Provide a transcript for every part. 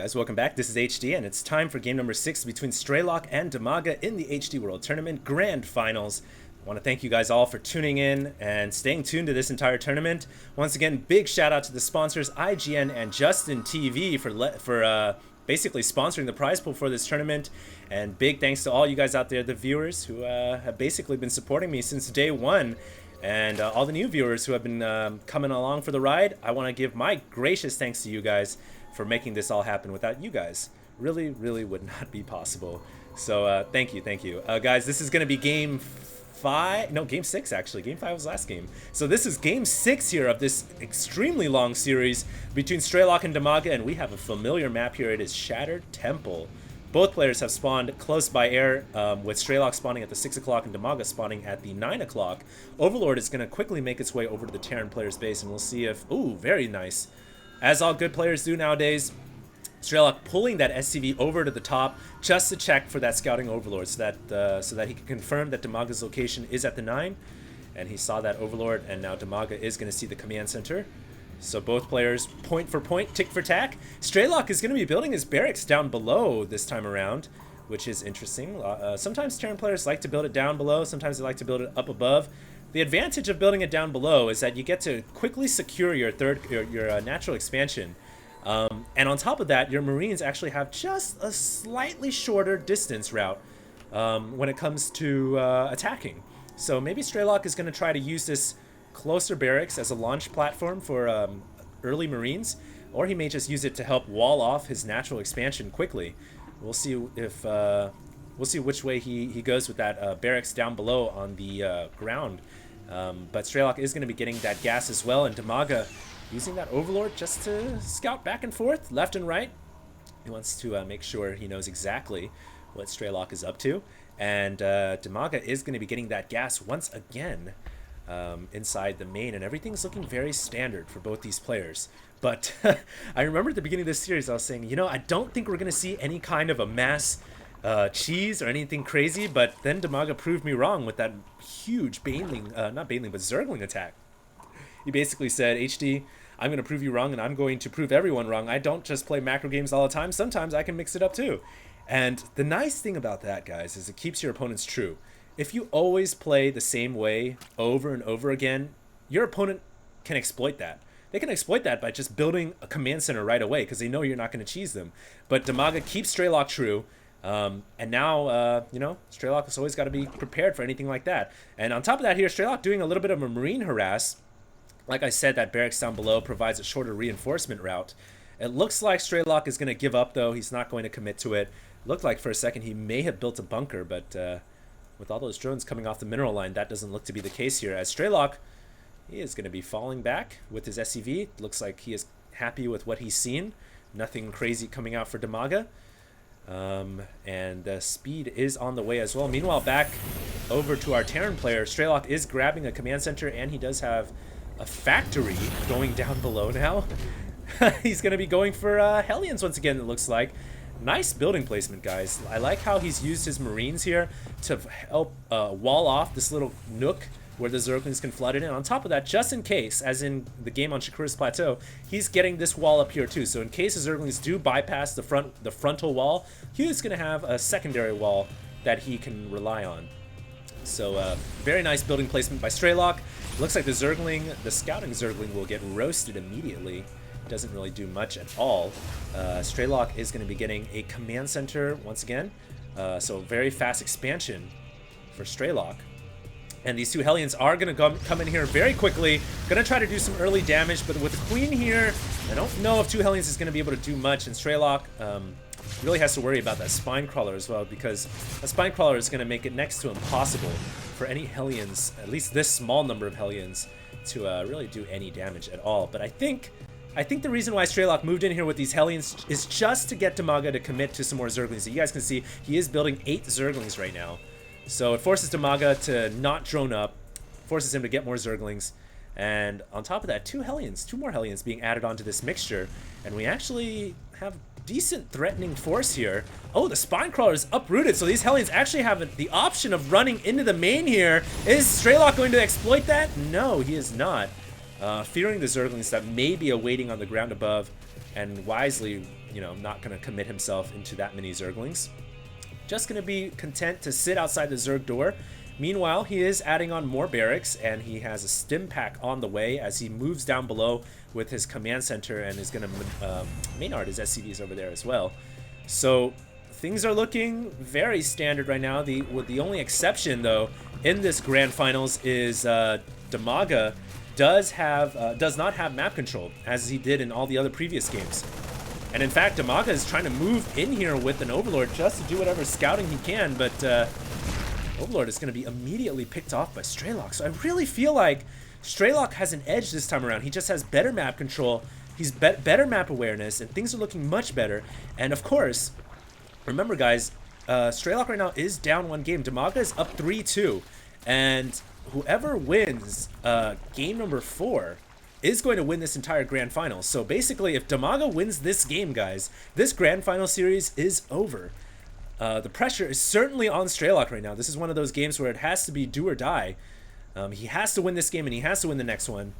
guys, welcome back. This is HD, and it's time for game number 6 between Straylock and Damaga in the HD World Tournament Grand Finals. I want to thank you guys all for tuning in and staying tuned to this entire tournament. Once again, big shout out to the sponsors IGN and Justin TV for basically sponsoring the prize pool for this tournament. And big thanks to all you guys out there, the viewers who have basically been supporting me since day one. And all the new viewers who have been coming along for the ride. I want to give my gracious thanks to you guys for making this all happen. Without you guys, really would not be possible. So thank you. Guys, this is going to be game 6 actually. Game 5 was last game. So this is game 6 here of this extremely long series between Straylock and Damaga, and we have a familiar map here. It is Shattered Temple. Both players have spawned close by air, with Straylock spawning at the 6 o'clock and Damaga spawning at the 9 o'clock. Overlord is going to quickly make its way over to the Terran player's base, and we'll see if... Ooh, very nice. As all good players do nowadays, Straylock pulling that SCV over to the top just to check for that scouting Overlord, so that he can confirm that Damaga's location is at the 9. And he saw that Overlord, and now Damaga is going to see the command center. So both players point for point, tick for tack. Straylock is going to be building his barracks down below this time around, which is interesting. Sometimes Terran players like to build it down below, sometimes they like to build it up above. The advantage of building it down below is that you get to quickly secure your natural expansion. And on top of that, your Marines actually have just a slightly shorter distance route when it comes to attacking. So maybe Straylock is going to try to use this closer barracks as a launch platform for early Marines, or he may just use it to help wall off his natural expansion quickly. We'll see if we'll see which way he goes with that barracks down below on the ground. But Straylock is going to be getting that gas as well, and Damaga using that Overlord just to scout back and forth, left and right. He wants to make sure he knows exactly what Straylock is up to, and Damaga is going to be getting that gas once again inside the main, and everything's looking very standard for both these players. But I remember at the beginning of this series I was saying, you know, I don't think we're going to see any kind of a mass cheese or anything crazy, but then Damaga proved me wrong with that huge not Baneling, but Zergling attack. He basically said, HD, I'm going to prove you wrong, and I'm going to prove everyone wrong. I don't just play macro games all the time. Sometimes I can mix it up too. And the nice thing about that, guys, is it keeps your opponents true. If you always play the same way over and over again, your opponent can exploit that. They can exploit that by just building a command center right away because they know you're not going to cheese them. But Damaga keeps Straylock true. And now, you know, Straylock has always got to be prepared for anything like that. And on top of that here, Straylock doing a little bit of a Marine harass. Like I said, that barracks down below provides a shorter reinforcement route. It looks like Straylock is going to give up, though. He's not going to commit to it. Looked like for a second he may have built a bunker, but with all those drones coming off the mineral line, that doesn't look to be the case here. As Straylock, he is going to be falling back with his SCV. Looks like he is happy with what he's seen. Nothing crazy coming out for Damaga. And the speed is on the way as well. Meanwhile, back over to our Terran player, Straylock is grabbing a command center, and he does have a factory going down below now. He's going to be going for Hellions once again, it looks like. Nice building placement, guys. I like how he's used his Marines here to help wall off this little nook where the Zerglings can flood it in. On top of that, just in case, as in the game on Shakura's Plateau, he's getting this wall up here too. So in case the Zerglings do bypass the frontal wall, he's going to have a secondary wall that he can rely on. So very nice building placement by Straylock. Looks like the scouting Zergling will get roasted immediately. Doesn't really do much at all. Straylock is going to be getting a command center once again. So very fast expansion for Straylock. And these two Hellions are going to come in here very quickly. Going to try to do some early damage, but with the Queen here, I don't know if two Hellions is going to be able to do much. And Straylock really has to worry about that Spine Crawler as well, because a Spine Crawler is going to make it next to impossible for any Hellions, at least this small number of Hellions, to really do any damage at all. But I think the reason why Straylock moved in here with these Hellions is just to get Damaga to commit to some more Zerglings. So you guys can see he is building 8 Zerglings right now. So it forces Damaga to not drone up, forces him to get more Zerglings. And on top of that, 2 more Hellions being added onto this mixture. And we actually have decent threatening force here. Oh, the Spine Crawler is uprooted, so these Hellions actually have the option of running into the main here. Is Straylock going to exploit that? No, he is not. Fearing the Zerglings that may be awaiting on the ground above, and wisely, you know, not going to commit himself into that many Zerglings. Just going to be content to sit outside the Zerg door. Meanwhile, he is adding on more barracks, and he has a stim pack on the way as he moves down below with his command center, and is going to Maynard his SCVs over there as well. So things are looking very standard right now. The only exception, though, in this grand finals is Damaga does not have map control, as he did in all the other previous games. And in fact, Damaga is trying to move in here with an Overlord just to do whatever scouting he can, but Overlord is going to be immediately picked off by Straylock. So I really feel like Straylock has an edge this time around. He just has better map control, he's better map awareness, and things are looking much better. And of course, remember guys, Straylock right now is down 1 game. Damaga is up 3-2, and whoever wins game number 4 is going to win this entire grand final. So basically, if Damaga wins this game, guys, this grand final series is over. The pressure is certainly on Straylock right now. This is one of those games where it has to be do or die. He has to win this game, and he has to win the next one.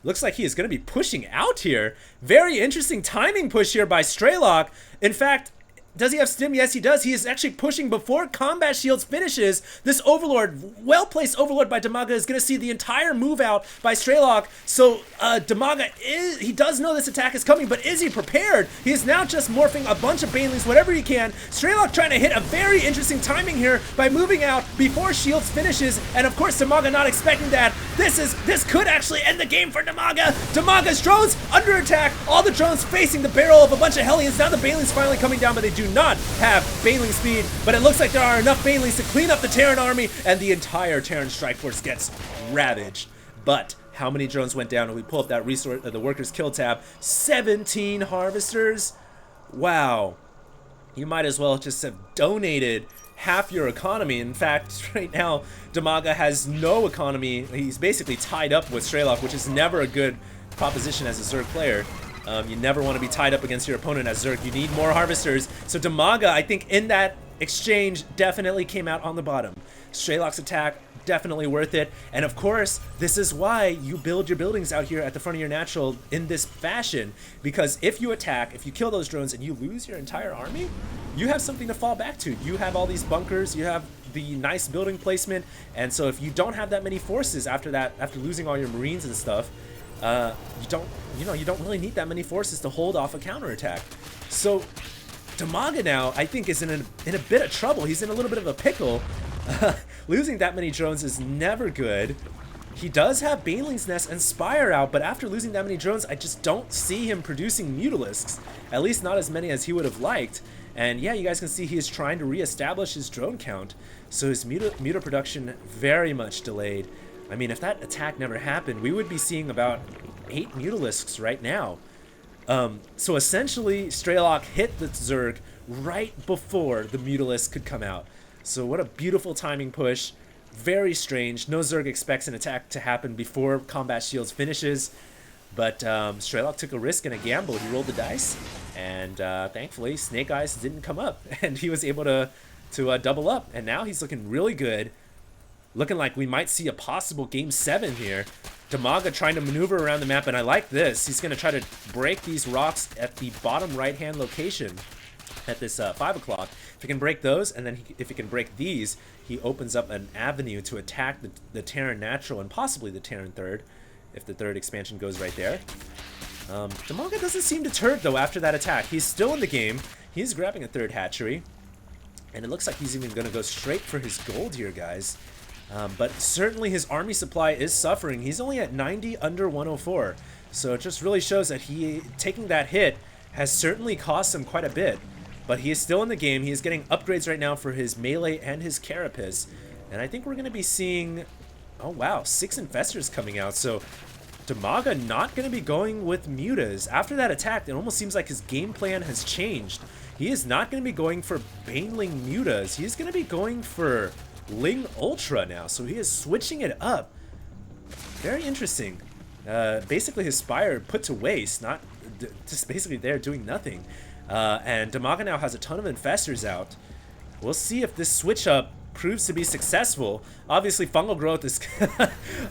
Looks like he is going to be pushing out here. Very interesting timing push here by Straylock. In fact, does he have stim? Yes, he does. He is actually pushing before combat shields finishes. This Overlord, well-placed Overlord by Damaga, is going to see the entire move out by Straylock. So Damaga, he does know this attack is coming, but is he prepared? He is now just morphing a bunch of Banelings, whatever he can. Straylock trying to hit a very interesting timing here by moving out before shields finishes. And of course, Damaga not expecting that. This could actually end the game for Damaga. Damaga's drones under attack. All the drones facing the barrel of a bunch of Hellions. Now the Banelings finally coming down, but they do not have Baneling speed, but it looks like there are enough Banelings to clean up the Terran army, and the entire Terran strike force gets ravaged. But how many drones went down? When we pull up that resource, the workers kill tab, 17 harvesters. Wow, you might as well just have donated half your economy. In fact, right now Damaga has no economy. He's basically tied up with Straylock, which is never a good proposition as a Zerg player. You never want to be tied up against your opponent as Zerg. You need more harvesters. So Damaga, I think in that exchange, definitely came out on the bottom. Straylock's attack, definitely worth it. And of course, this is why you build your buildings out here at the front of your natural in this fashion. Because if you attack, if you kill those drones and you lose your entire army, you have something to fall back to. You have all these bunkers, you have the nice building placement. And so if you don't have that many forces after that, after losing all your Marines and stuff, you don't really need that many forces to hold off a counterattack. So Damaga now, I think, is in a bit of trouble. He's in a little bit of a pickle. Losing that many drones is never good. He does have Baneling's Nest and Spire out, but after losing that many drones, I just don't see him producing Mutalisks. At least not as many as he would have liked. And yeah, you guys can see he is trying to reestablish his drone count. So his muta production very much delayed. I mean, if that attack never happened, we would be seeing about 8 Mutalisks right now. So essentially, Straylock hit the Zerg right before the Mutalisk could come out. So what a beautiful timing push. Very strange. No Zerg expects an attack to happen before combat shields finishes. But Straylock took a risk and a gamble. He rolled the dice. And thankfully, Snake Eyes didn't come up. And he was able to double up. And now he's looking really good. Looking like we might see a possible Game 7 here. Damaga trying to maneuver around the map, and I like this. He's going to try to break these rocks at the bottom right-hand location at this 5 o'clock. If he can break those, and then if he can break these, he opens up an avenue to attack the Terran Natural and possibly the Terran Third, if the third expansion goes right there. Damaga doesn't seem deterred, though, after that attack. He's still in the game. He's grabbing a third hatchery, and it looks like he's even going to go straight for his gold here, guys. But certainly his army supply is suffering. He's only at 90 under 104. So it just really shows that taking that hit has certainly cost him quite a bit. But he is still in the game. He is getting upgrades right now for his melee and his carapace. And I think we're going to be seeing, oh wow, 6 infestors coming out. So Damaga not going to be going with mutas. After that attack, it almost seems like his game plan has changed. He is not going to be going for Baneling mutas. He is going to be going for Ling Ultra now, so he is switching it up. Very interesting. Basically his Spire put to waste, not just basically there doing nothing. And Damaga now has a ton of infestors out. We'll see if this switch up proves to be successful. Obviously, fungal growth is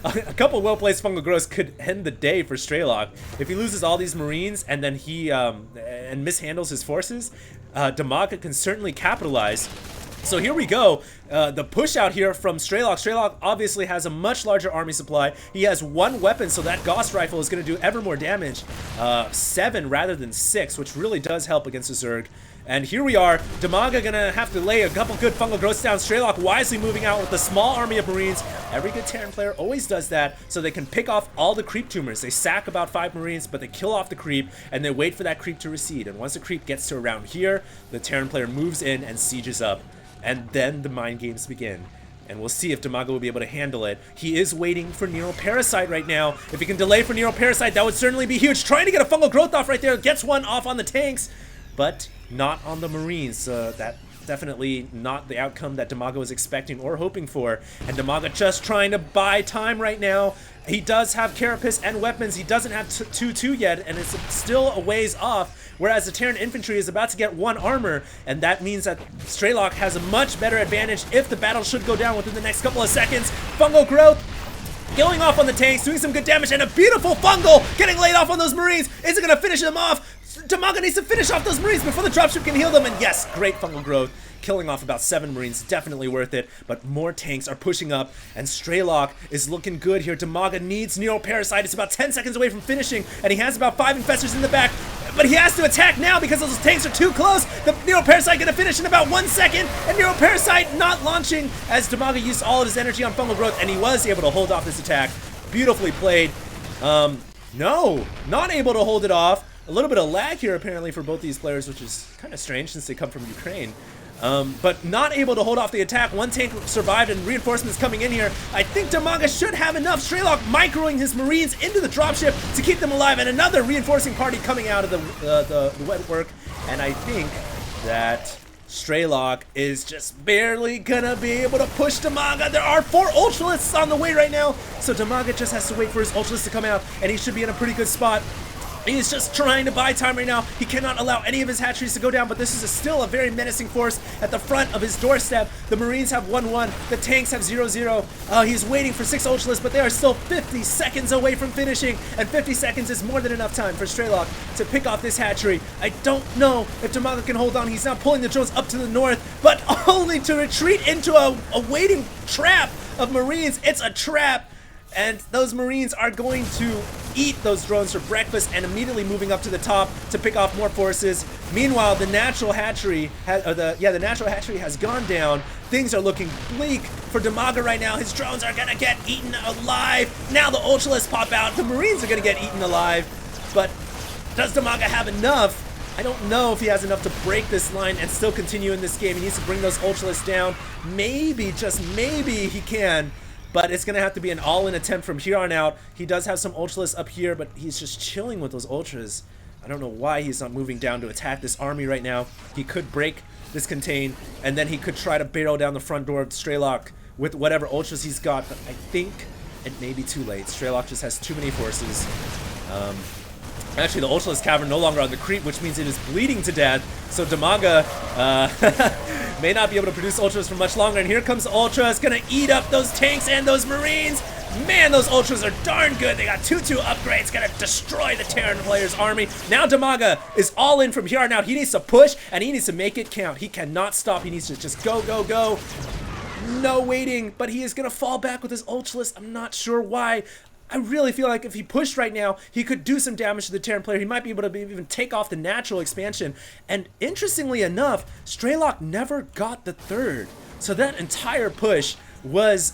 a couple well-placed fungal growths could end the day for Straylock. If he loses all these Marines and then he and mishandles his forces, Damaga can certainly capitalize. So here we go, the push out here from Straylock. Straylock obviously has a much larger army supply. He has one weapon, so that Gauss rifle is going to do ever more damage. 7 rather than 6, which really does help against the Zerg. And here we are, Damaga gonna have to lay a couple good fungal growths down. Straylock wisely moving out with a small army of Marines. Every good Terran player always does that, so they can pick off all the creep tumors. They sack about 5 Marines, but they kill off the creep, and they wait for that creep to recede. And once the creep gets to around here, the Terran player moves in and sieges up. And then the mind games begin. And we'll see if Damaga will be able to handle it. He is waiting for Nero Parasite right now. If he can delay for Nero Parasite, that would certainly be huge. Trying to get a fungal growth off right there. Gets one off on the tanks, but not on the Marines. That definitely not the outcome that Damaga was expecting or hoping for. And Damaga just trying to buy time right now. He does have Carapace and weapons. He doesn't have 2-2 yet, and it's still a ways off. Whereas the Terran infantry is about to get 1 armor, and that means that Straylock has a much better advantage if the battle should go down within the next couple of seconds. Fungal growth going off on the tanks, doing some good damage, and a beautiful fungal getting laid off on those Marines. Is it going to finish them off? Damaga needs to finish off those Marines before the dropship can heal them, and yes, great fungal growth. Killing off about 7 Marines, definitely worth it, but more tanks are pushing up, and Straylock is looking good here. Damaga needs Nero Parasite. It's about 10 seconds away from finishing, and he has about 5 Infestors in the back, but he has to attack now because those tanks are too close. The Nero Parasite gonna finish in about 1 second, and Nero Parasite not launching as Damaga used all of his energy on fungal growth, and he was able to hold off this attack. Beautifully played. No, not able to hold it off. A little bit of lag here apparently for both these players, which is kind of strange since they come from Ukraine. But not able to hold off the attack. 1 tank survived and reinforcements coming in here. I think Damaga should have enough. Straylock microing his Marines into the dropship to keep them alive, and another reinforcing party coming out of the wet work. And I think that Straylock is just barely gonna be able to push Damaga. There are 4 Ultralists on the way right now, so Damaga just has to wait for his Ultralists to come out, and he should be in a pretty good spot. He's just trying to buy time right now. He cannot allow any of his hatcheries to go down, but this is still a very menacing force at the front of his doorstep. The Marines have 1-1. The tanks have 0-0. He's waiting for 6 Ultralists, but they are still 50 seconds away from finishing, and 50 seconds is more than enough time for Straylock to pick off this hatchery. I don't know if Damaga can hold on. He's now pulling the drones up to the north, but only to retreat into a waiting trap of Marines. It's a trap. And those Marines are going to eat those drones for breakfast and immediately moving up to the top to pick off more forces. Meanwhile, the natural hatchery has gone down. Things are looking bleak for Damaga right now. His drones are gonna get eaten alive. Now the Ultralists pop out. The Marines are gonna get eaten alive. But does Damaga have enough? I don't know if he has enough to break this line and still continue in this game. He needs to bring those Ultralists down. Maybe, just maybe he can. But it's going to have to be an all-in attempt from here on out. He does have some Ultralists up here, but he's just chilling with those Ultras. I don't know why he's not moving down to attack this army right now. He could break this contain, and then he could try to barrel down the front door of Straylock with whatever Ultras he's got. But I think it may be too late. Straylock just has too many forces. Actually, the Ultralist Cavern no longer on the creep, which means it is bleeding to death. So Damaga may not be able to produce Ultras for much longer. And here comes Ultra. It's going to eat up those tanks and those Marines. Man, those Ultras are darn good. They got 2-2 upgrades. Going to destroy the Terran player's army. Now Damaga is all in from here on out. He needs to push, and he needs to make it count. He cannot stop. He needs to just go, go, go. No waiting, but he is going to fall back with his Ultralist. I'm not sure why. I really feel like if he pushed right now, he could do some damage to the Terran player. He might be able to even take off the natural expansion. And interestingly enough, Straylock never got the 3rd. So that entire push was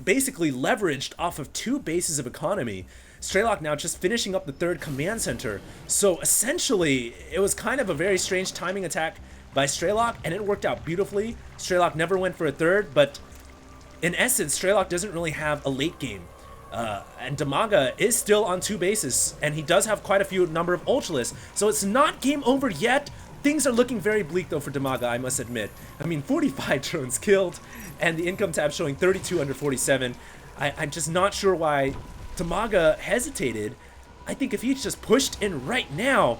basically leveraged off of 2 bases of economy. Straylock now just finishing up the 3rd command center. So essentially, it was kind of a very strange timing attack by Straylock, and it worked out beautifully. Straylock never went for a 3rd, but in essence, Straylock doesn't really have a late game. And Damaga is still on 2 bases, and he does have quite a few number of Ultralists, so it's not game over yet. Things are looking very bleak though for Damaga, I must admit. I mean, 45 drones killed, and the income tab showing 32 under 47. I'm just not sure why Damaga hesitated. I think if he just pushed in right now,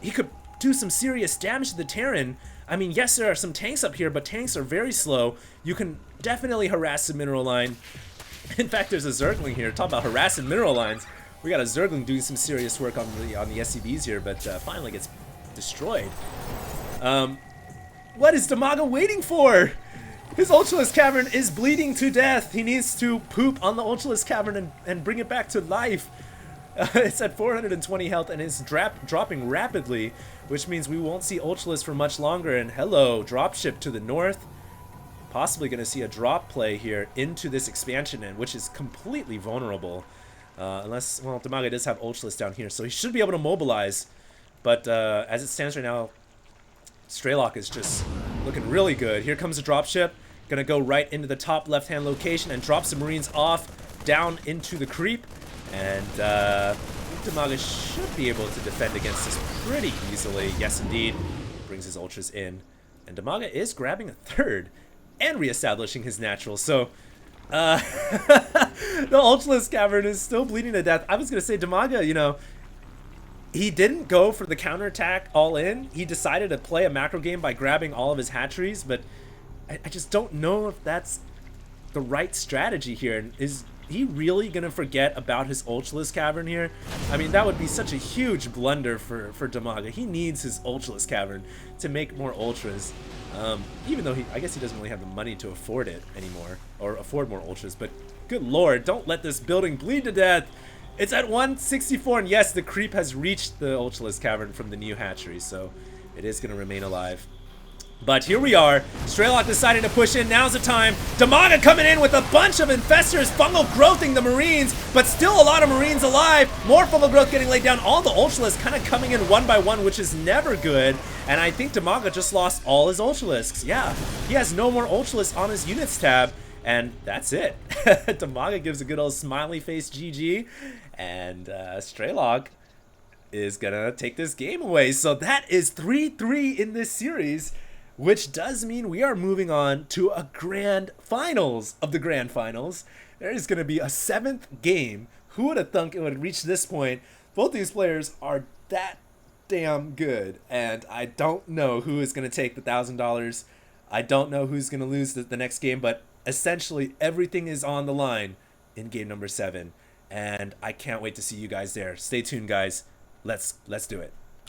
he could do some serious damage to the Terran. I mean, yes, there are some tanks up here, but tanks are very slow. You can definitely harass the mineral line. In fact, there's a Zergling here. Talk about harassing mineral lines. We got a Zergling doing some serious work on the SCVs here, but finally gets destroyed. What is Damaga waiting for? His Ultralisk Cavern is bleeding to death. He needs to poop on the Ultralisk Cavern and bring it back to life. It's at 420 health and is dropping rapidly, which means we won't see Ultralisk for much longer. And hello, dropship to the north. Possibly going to see a drop play here into this expansion end, which is completely vulnerable. Unless, well, Damaga does have Ultralisk down here, so he should be able to mobilize. But as it stands right now, Straylock is just looking really good. Here comes a dropship. Going to go right into the top left-hand location and drop some Marines off down into the creep. And Damaga should be able to defend against this pretty easily. Yes, indeed. Brings his ultras in. And Damaga is grabbing a third and reestablishing his natural. So, the Ultralisk Cavern is still bleeding to death. I was going to say, Damaga, you know, he didn't go for the counterattack all in. He decided to play a macro game by grabbing all of his hatcheries, but I just don't know if that's the right strategy here. Is he really going to forget about his Ultralisk Cavern here? I mean, that would be such a huge blunder for Damaga. He needs his Ultralisk Cavern to make more Ultras. Even though I guess he doesn't really have the money to afford it anymore, or afford more Ultras, but good lord, don't let this building bleed to death. It's at 164, and yes, the creep has reached the Ultralisk Cavern from the new hatchery, so it is going to remain alive. But here we are. Straylock deciding to push in. Now's the time. Damaga coming in with a bunch of infestors, fungal growthing the Marines, but still a lot of Marines alive. More fungal growth getting laid down. All the Ultralisks kind of coming in one by one, which is never good. And I think Damaga just lost all his Ultralisks. Yeah, he has no more Ultralisks on his units tab. And that's it. Damaga gives a good old smiley face GG. And Straylock is gonna take this game away. So that is 3-3 in this series, which does mean we are moving on to a grand finals of the grand finals. There is going to be a 7th game. Who would have thunk it would reach this point? Both these players are that damn good, and I don't know who is going to take the $1,000. I don't know who's going to lose the next game, but essentially everything is on the line in game number 7, and I can't wait to see you guys there. Stay tuned, guys. Let's do it.